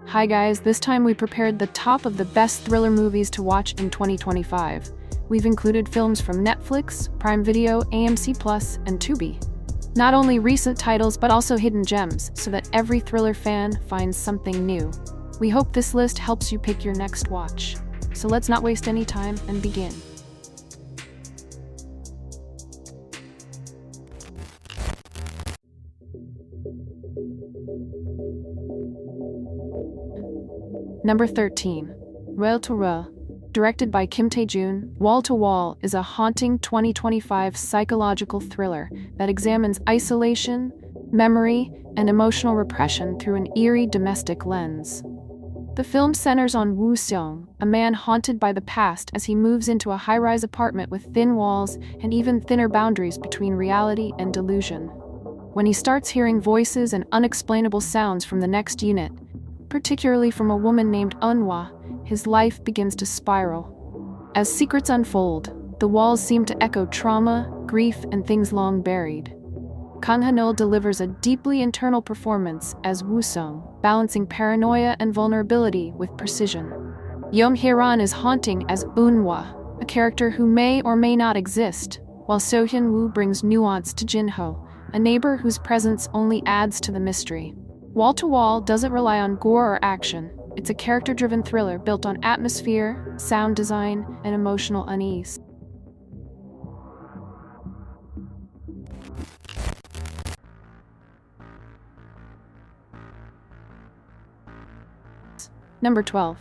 Hi guys, this time we prepared the top of the best thriller movies to watch in 2025. We've included films from Netflix, Prime Video, AMC Plus, and Tubi. Not only recent titles but also hidden gems, so that every thriller fan finds something new. We hope this list helps you pick your next watch. So let's not waste any time and begin. Number 13. Wall to Wall. Directed by Kim Tae-joon, Wall to Wall is a haunting 2025 psychological thriller that examines isolation, memory, and emotional repression through an eerie domestic lens. The film centers on Woo Seong, a man haunted by the past as he moves into a high-rise apartment with thin walls and even thinner boundaries between reality and delusion. When he starts hearing voices and unexplainable sounds from the next unit, particularly from a woman named Eunhwa, his life begins to spiral. As secrets unfold, the walls seem to echo trauma, grief, and things long buried. Kang Han-il delivers a deeply internal performance as Woo Seong, balancing paranoia and vulnerability with precision. Young Hye-ran is haunting as Eunhwa, a character who may or may not exist, while So Hyun-woo brings nuance to Jin-ho, a neighbor whose presence only adds to the mystery. Wall to Wall doesn't rely on gore or action. It's a character-driven thriller built on atmosphere, sound design, and emotional unease. Number 12.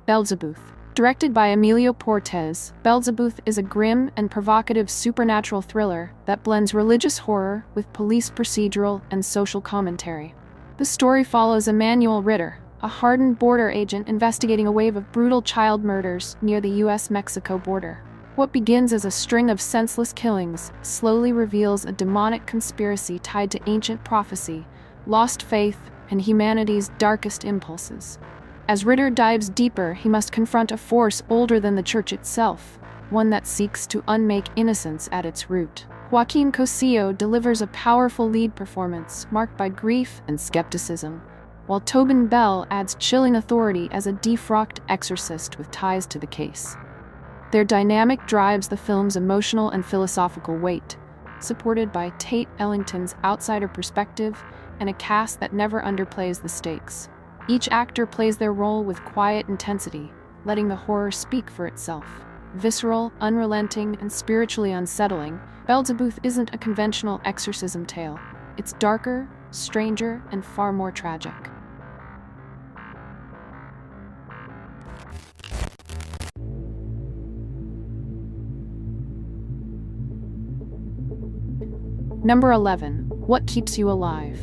Belzeaboo. Directed by Emilio Portes, Belzeaboo is a grim and provocative supernatural thriller that blends religious horror with police procedural and social commentary. The story follows Emmanuel Ritter, a hardened border agent investigating a wave of brutal child murders near the US-Mexico border. What begins as a string of senseless killings slowly reveals a demonic conspiracy tied to ancient prophecy, lost faith, and humanity's darkest impulses. As Ritter dives deeper, he must confront a force older than the church itself, one that seeks to unmake innocence at its root. Joaquin Cosio delivers a powerful lead performance marked by grief and skepticism, while Tobin Bell adds chilling authority as a defrocked exorcist with ties to the case. Their dynamic drives the film's emotional and philosophical weight, supported by Tate Ellington's outsider perspective and a cast that never underplays the stakes. Each actor plays their role with quiet intensity, letting the horror speak for itself. Visceral, unrelenting, and spiritually unsettling, Belzeaboo isn't a conventional exorcism tale. It's darker, stranger, and far more tragic. Number 11. What Keeps You Alive.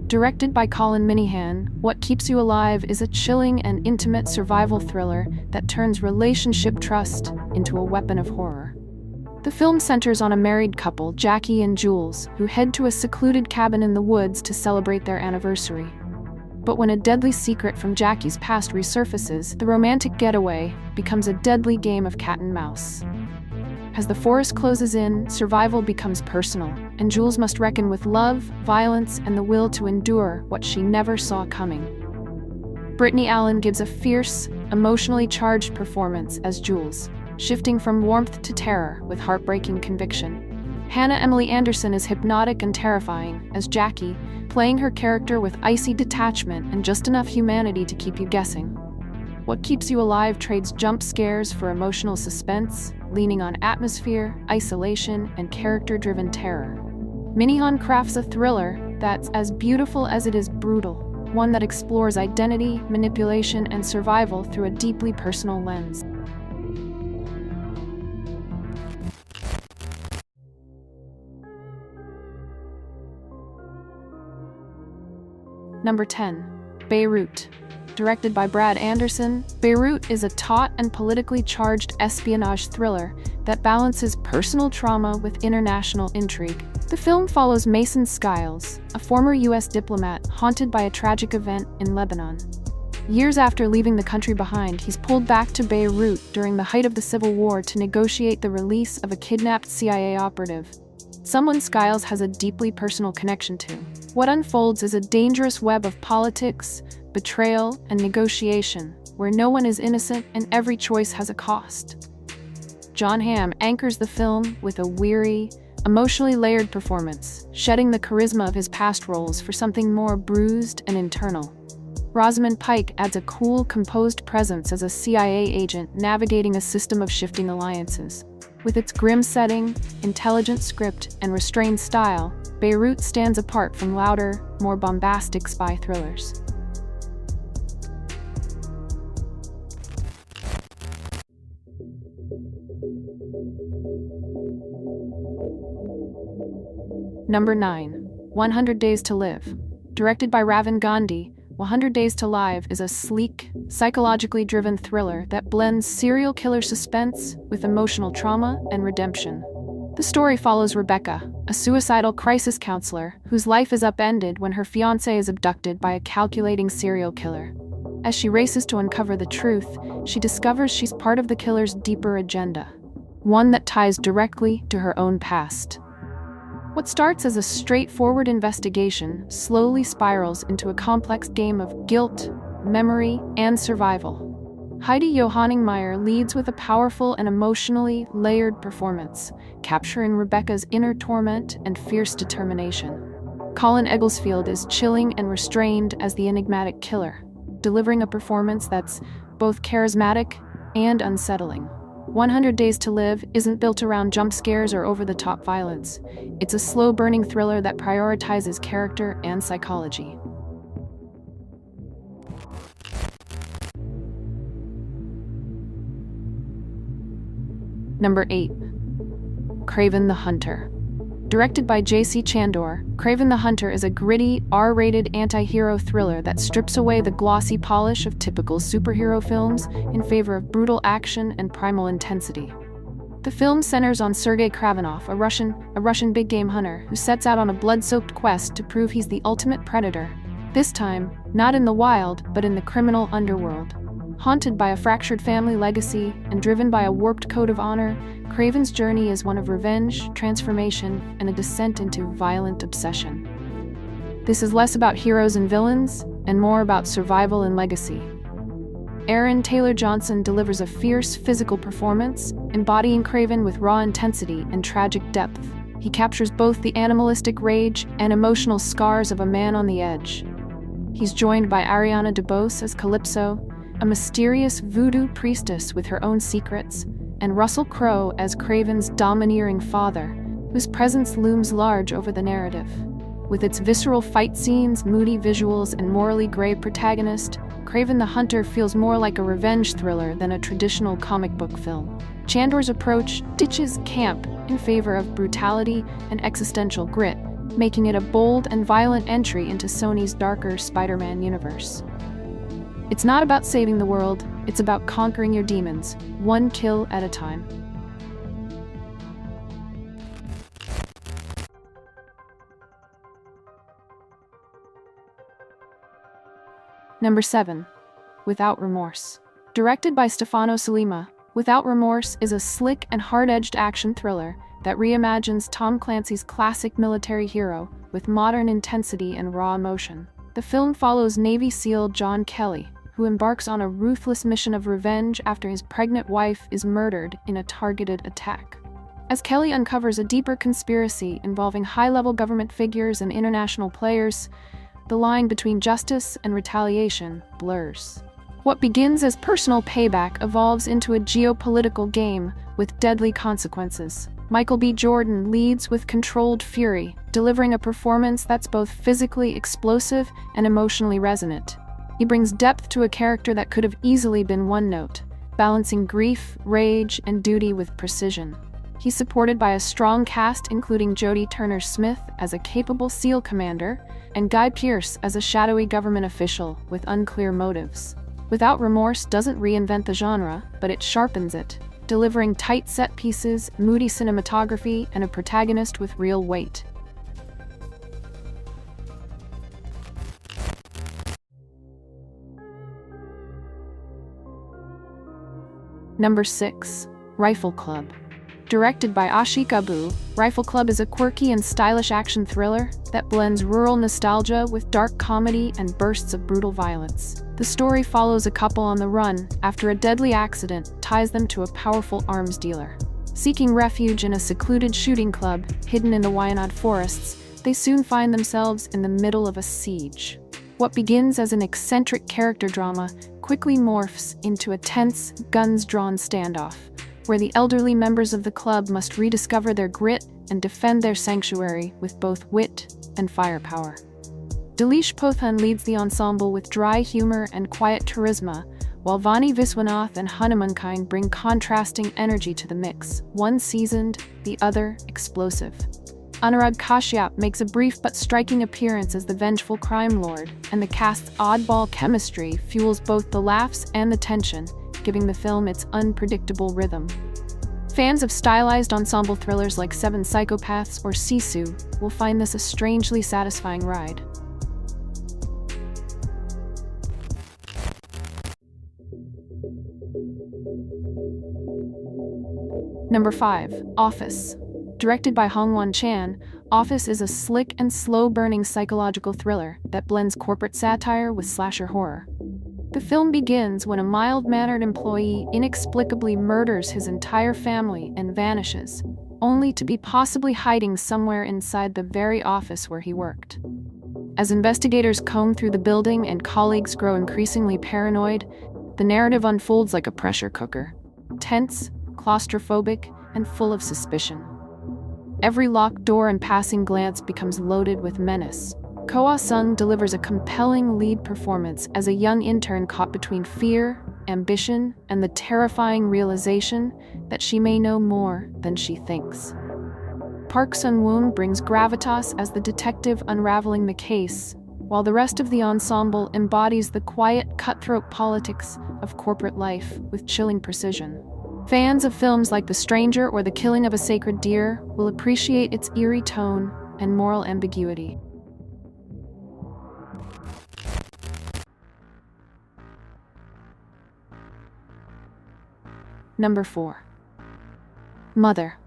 Directed by Colin Minihan, What Keeps You Alive is a chilling and intimate survival thriller that turns relationship trust into a weapon of horror. The film centers on a married couple, Jackie and Jules, who head to a secluded cabin in the woods to celebrate their anniversary. But when a deadly secret from Jackie's past resurfaces, the romantic getaway becomes a deadly game of cat and mouse. As the forest closes in, survival becomes personal, and Jules must reckon with love, violence, and the will to endure what she never saw coming. Brittany Allen gives a fierce, emotionally charged performance as Jules, shifting from warmth to terror with heartbreaking conviction. Hannah Emily Anderson is hypnotic and terrifying as Jackie, playing her character with icy detachment and just enough humanity to keep you guessing. What Keeps You Alive trades jump scares for emotional suspense, leaning on atmosphere, isolation, and character-driven terror. Minihan crafts a thriller that's as beautiful as it is brutal, one that explores identity, manipulation, and survival through a deeply personal lens. Number 10. Beirut. Directed by Brad Anderson, Beirut is a taut and politically charged espionage thriller that balances personal trauma with international intrigue. The film follows Mason Skiles, a former U.S. diplomat haunted by a tragic event in Lebanon. Years after leaving the country behind, he's pulled back to Beirut during the height of the Civil War to negotiate the release of a kidnapped CIA operative, someone Skiles has a deeply personal connection to. What unfolds is a dangerous web of politics, betrayal, and negotiation, where no one is innocent and every choice has a cost. Jon Hamm anchors the film with a weary, emotionally layered performance, shedding the charisma of his past roles for something more bruised and internal. Rosamund Pike adds a cool, composed presence as a CIA agent navigating a system of shifting alliances. With its grim setting, intelligent script, and restrained style, Beirut stands apart from louder, more bombastic spy thrillers. Number 9. 100 Days to Live. Directed by Ravan Gandhi, 100 Days to Live is a sleek, psychologically driven thriller that blends serial killer suspense with emotional trauma and redemption. The story follows Rebecca, a suicidal crisis counselor whose life is upended when her fiancé is abducted by a calculating serial killer. As she races to uncover the truth, she discovers she's part of the killer's deeper agenda, one that ties directly to her own past. What starts as a straightforward investigation slowly spirals into a complex game of guilt, memory, and survival. Heidi Johanningmeier leads with a powerful and emotionally layered performance, capturing Rebecca's inner torment and fierce determination. Colin Egglesfield is chilling and restrained as the enigmatic killer, delivering a performance that's both charismatic and unsettling. 100 Days to Live isn't built around jump scares or over-the-top violence. It's a slow-burning thriller that prioritizes character and psychology. Number 8. Craven the Hunter. Directed by J.C. Chandor, Craven the Hunter is a gritty, R-rated anti-hero thriller that strips away the glossy polish of typical superhero films in favor of brutal action and primal intensity. The film centers on Sergei Kravenov, a Russian big-game hunter who sets out on a blood-soaked quest to prove he's the ultimate predator. This time, not in the wild, but in the criminal underworld. Haunted by a fractured family legacy and driven by a warped code of honor, Craven's journey is one of revenge, transformation, and a descent into violent obsession. This is less about heroes and villains, and more about survival and legacy. Aaron Taylor Johnson delivers a fierce physical performance, embodying Craven with raw intensity and tragic depth. He captures both the animalistic rage and emotional scars of a man on the edge. He's joined by Ariana DeBose as Calypso, a mysterious voodoo priestess with her own secrets, and Russell Crowe as Craven's domineering father, whose presence looms large over the narrative. With its visceral fight scenes, moody visuals, and morally gray protagonist, Craven the Hunter feels more like a revenge thriller than a traditional comic book film. Chandor's approach ditches camp in favor of brutality and existential grit, making it a bold and violent entry into Sony's darker Spider-Man universe. It's not about saving the world, it's about conquering your demons, one kill at a time. Number 7. Without Remorse. Directed by Stefano Sollima, Without Remorse is a slick and hard-edged action thriller that reimagines Tom Clancy's classic military hero with modern intensity and raw emotion. The film follows Navy SEAL John Kelly, who embarks on a ruthless mission of revenge after his pregnant wife is murdered in a targeted attack. As Kelly uncovers a deeper conspiracy involving high-level government figures and international players, the line between justice and retaliation blurs. What begins as personal payback evolves into a geopolitical game with deadly consequences. Michael B. Jordan leads with controlled fury, delivering a performance that's both physically explosive and emotionally resonant. He brings depth to a character that could have easily been one note, balancing grief, rage, and duty with precision. He's supported by a strong cast including Jodie Turner-Smith as a capable SEAL commander and Guy Pearce as a shadowy government official with unclear motives. Without Remorse doesn't reinvent the genre, but it sharpens it, delivering tight set pieces, moody cinematography, and a protagonist with real weight. Number 6. Rifle Club. Directed by Belzeaboo, Rifle Club is a quirky and stylish action thriller that blends rural nostalgia with dark comedy and bursts of brutal violence. The story follows a couple on the run after a deadly accident ties them to a powerful arms dealer. Seeking refuge in a secluded shooting club hidden in the Wyandotte forests, they soon find themselves in the middle of a siege. What begins as an eccentric character drama quickly morphs into a tense, guns-drawn standoff, where the elderly members of the club must rediscover their grit and defend their sanctuary with both wit and firepower. Dileesh Pothan leads the ensemble with dry humor and quiet charisma, while Vani Viswanath and Hanumankind bring contrasting energy to the mix, one seasoned, the other explosive. Anurag Kashyap makes a brief but striking appearance as the vengeful crime lord, and the cast's oddball chemistry fuels both the laughs and the tension, giving the film its unpredictable rhythm. Fans of stylized ensemble thrillers like Seven Psychopaths or Sisu will find this a strangely satisfying ride. Number 5. Office. Directed by Hongwan Chan, Office is a slick and slow-burning psychological thriller that blends corporate satire with slasher horror. The film begins when a mild-mannered employee inexplicably murders his entire family and vanishes, only to be possibly hiding somewhere inside the very office where he worked. As investigators comb through the building and colleagues grow increasingly paranoid, the narrative unfolds like a pressure cooker, tense, claustrophobic, and full of suspicion. Every locked door and passing glance becomes loaded with menace. Koa Sung delivers a compelling lead performance as a young intern caught between fear, ambition, and the terrifying realization that she may know more than she thinks. Park Sun-woon brings gravitas as the detective unraveling the case, while the rest of the ensemble embodies the quiet, cutthroat politics of corporate life with chilling precision. Fans of films like The Stranger or The Killing of a Sacred Deer will appreciate its eerie tone and moral ambiguity. Number 4. Mother.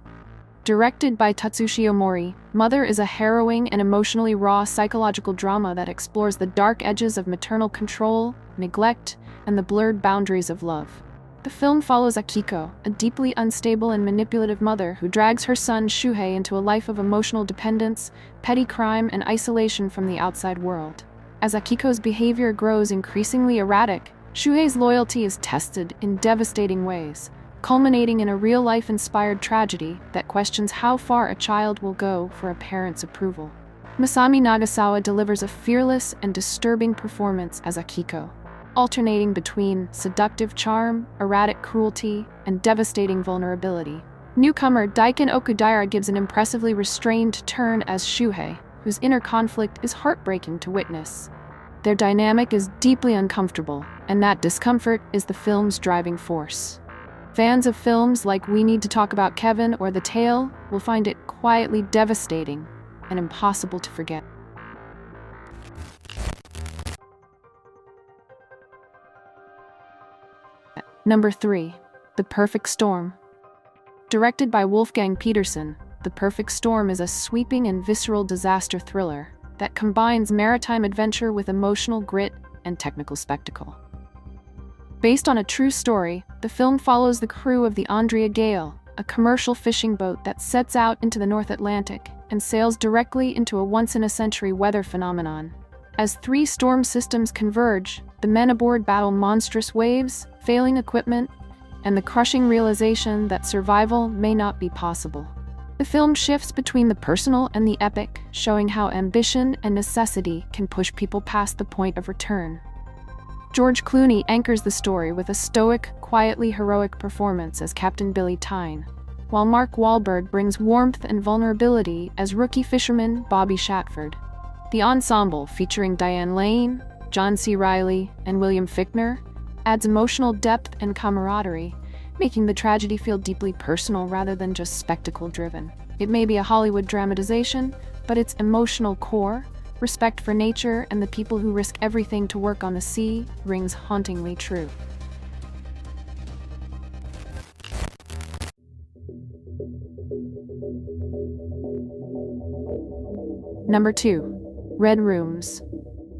Directed by Tatsushi Omori, Mother is a harrowing and emotionally raw psychological drama that explores the dark edges of maternal control, neglect, and the blurred boundaries of love. The film follows Akiko, a deeply unstable and manipulative mother who drags her son Shuhei into a life of emotional dependence, petty crime, and isolation from the outside world. As Akiko's behavior grows increasingly erratic, Shuhei's loyalty is tested in devastating ways, culminating in a real-life inspired tragedy that questions how far a child will go for a parent's approval. Masami Nagasawa delivers a fearless and disturbing performance as Akiko, alternating between seductive charm, erratic cruelty, and devastating vulnerability. Newcomer Daikin Okudaira gives an impressively restrained turn as Shuhei, whose inner conflict is heartbreaking to witness. Their dynamic is deeply uncomfortable, and that discomfort is the film's driving force. Fans of films like We Need to Talk About Kevin or The Tale will find it quietly devastating and impossible to forget. Number 3. The Perfect Storm. Directed by Wolfgang Petersen, The Perfect Storm is a sweeping and visceral disaster thriller that combines maritime adventure with emotional grit and technical spectacle. Based on a true story, the film follows the crew of the Andrea Gale, a commercial fishing boat that sets out into the North Atlantic and sails directly into a once-in-a-century weather phenomenon. As 3 storm systems converge, the men aboard battle monstrous waves, failing equipment, and the crushing realization that survival may not be possible. The film shifts between the personal and the epic, showing how ambition and necessity can push people past the point of return. George Clooney anchors the story with a stoic, quietly heroic performance as Captain Billy Tyne, while Mark Wahlberg brings warmth and vulnerability as rookie fisherman Bobby Shatford. The ensemble, featuring Diane Lane, John C. Reilly, and William Fichtner, adds emotional depth and camaraderie, making the tragedy feel deeply personal rather than just spectacle-driven. It may be a Hollywood dramatization, but its emotional core, respect for nature and the people who risk everything to work on the sea, rings hauntingly true. Number 2. Red Rooms.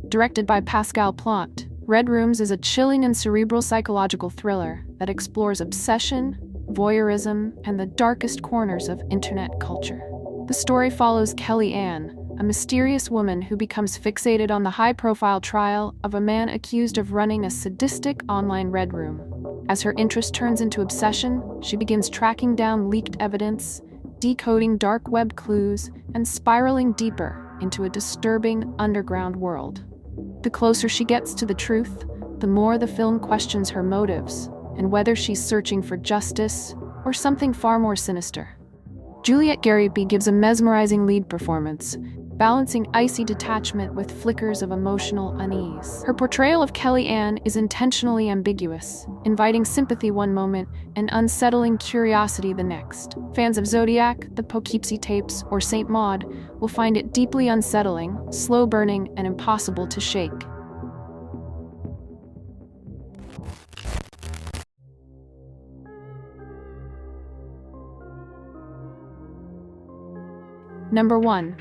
Directed by Pascal Plante, Red Rooms is a chilling and cerebral psychological thriller that explores obsession, voyeurism, and the darkest corners of internet culture. The story follows Kelly Ann, a mysterious woman who becomes fixated on the high-profile trial of a man accused of running a sadistic online red room. As her interest turns into obsession, she begins tracking down leaked evidence, decoding dark web clues, and spiraling deeper into a disturbing underground world. The closer she gets to the truth, the more the film questions her motives and whether she's searching for justice or something far more sinister. Juliette Gariby gives a mesmerizing lead performance, balancing icy detachment with flickers of emotional unease. Her portrayal of Kelly Ann is intentionally ambiguous, inviting sympathy one moment and unsettling curiosity the next. Fans of Zodiac, the Poughkeepsie Tapes, or Saint Maud will find it deeply unsettling, slow-burning, and impossible to shake. Number 1.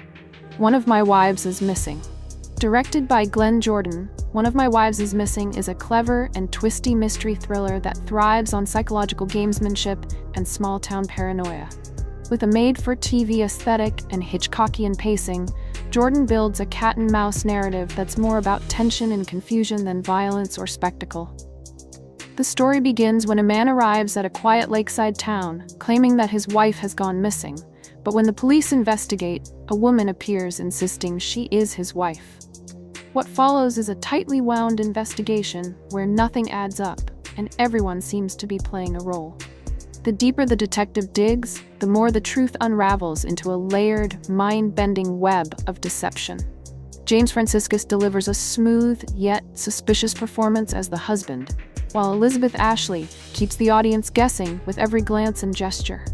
One of My Wives is Missing. Directed by Glenn Jordan, One of My Wives is Missing is a clever and twisty mystery thriller that thrives on psychological gamesmanship and small-town paranoia. With a made-for-TV aesthetic and Hitchcockian pacing, Jordan builds a cat-and-mouse narrative that's more about tension and confusion than violence or spectacle. The story begins when a man arrives at a quiet lakeside town, claiming that his wife has gone missing. But when the police investigate, a woman appears insisting she is his wife. What follows is a tightly wound investigation where nothing adds up and everyone seems to be playing a role. The deeper the detective digs, the more the truth unravels into a layered, mind-bending web of deception. James Franciscus delivers a smooth yet suspicious performance as the husband, while Elizabeth Ashley keeps the audience guessing with every glance and gesture.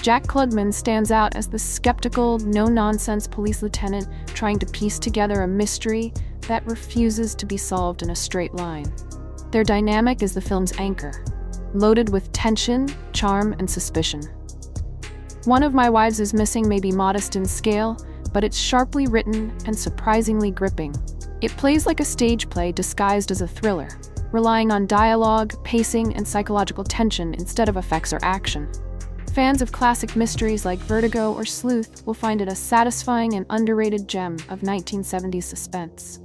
Jack Klugman stands out as the skeptical, no-nonsense police lieutenant trying to piece together a mystery that refuses to be solved in a straight line. Their dynamic is the film's anchor, loaded with tension, charm, and suspicion. One of My Wives is Missing may be modest in scale, but it's sharply written and surprisingly gripping. It plays like a stage play disguised as a thriller, relying on dialogue, pacing, and psychological tension instead of effects or action. Fans of classic mysteries like Vertigo or Sleuth will find it a satisfying and underrated gem of 1970s suspense.